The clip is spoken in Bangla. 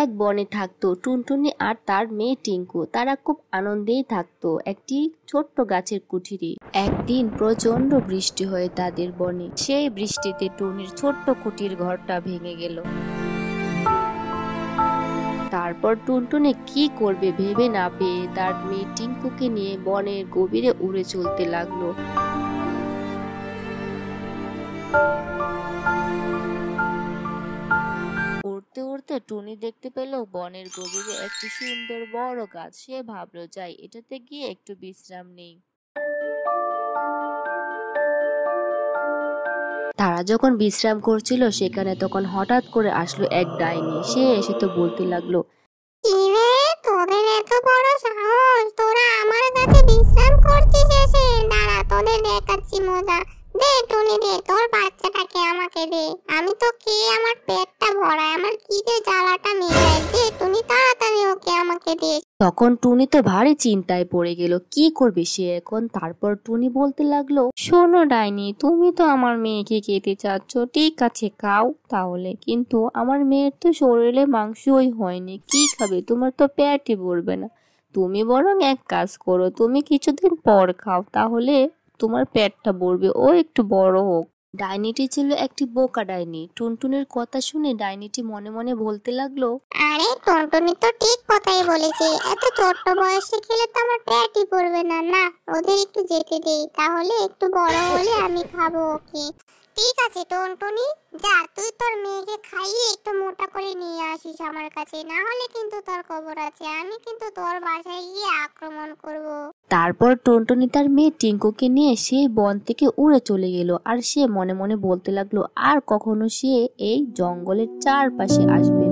এক বনে থাকতো টুনটুনি আর তার মেয়ে টিঙ্কু। তারা খুব আনন্দেই থাকতো একটি ছোট্ট গাছের কুঠিরে। একদিন প্রচন্ড বৃষ্টি হয় তাদের বনে। সেই বৃষ্টিতে টুনির ছোট্ট কুটির ঘরটা ভেঙে গেল। তারপর টুনটুনি কি করবে ভেবে না পেয়ে তার মেয়ে টিঙ্কুকে নিয়ে বনের গভীরে উড়ে চলতে লাগলো। উড়তে উড়তে টুনি দেখতে পেল বনের গভীরে একটি সুন্দর বড় গাছ। সে ভাবলো যাই এটাতে গিয়ে একটু বিশ্রাম নেই। তারা যখন বিশ্রাম করছিল সেখানে তখন হঠাৎ করে আসলো এক ডাইনি। সে এসে তো বলতে লাগলো, কিরে, তোদের এত বড় সাহস, তোরা আমার কাছে বিশ্রাম করছিস এসে? দাঁড়া, তোদের দেখাচ্ছি মজা। দে টুনি, দে তোর বাচ্চাটাকে আমাকে দে। আমি তো খেয়ে আমার পেটটা ভরাই, আমার খিদে জ্বালাটা মেটাই। দে টুনি, তাড়াতাড়ি ওকে আমাকে দে। তখন টুনি তো ভারী চিন্তায় পড়ে গেল, কি করবে সে এখন। তারপর টুনি বলতে লাগলো, শোনো ডাইনি, তুমি তো আমার মেয়েকে খেতে চাচ্ছ, ঠিক আছে খাও তাহলে, কিন্তু আমার মেয়ের তো শরীরে মাংসই হয়নি, কি খাবে? তোমার তো পেটই ভরবে না। তুমি বরং এক কাজ করো, তুমি কিছুদিন পর খাও, তাহলে তোমার পেটটা ভরবে, ও একটু বড় হোক। ডাইনিটি ছিল একটি বোকা ডাইনি। টুনটুনের কথা শুনে ডাইনিটি মনে মনে বলতে লাগলো, আরে টুনটুনি তো ঠিক কথাই বলেছে, এত ছোট্ট বয়সে খেলে তো আমার পেটই পড়বে না। না, ওদের একটু যেতে দেই, তাহলে একটু বড় হলে আমি খাবো ওকে। ঠিক আছে টুনটুনি, যা তুই তোর মেয়েকে খাইয়ে একটু মোটা করে নিয়ে আসিস আমার কাছে, না হলে কিন্তু তোর খবর আছে, আমি কিন্তু তোর বাসায় গিয়ে আক্রমণ করব। তারপর টুনটুনি তার মেয়ে টিঙ্কুকে নিয়ে সেই বন থেকে উড়ে চলে গেল। আর সে মনে মনে বলতে লাগলো আর কখনো সে এই জঙ্গলের চারপাশে আসবে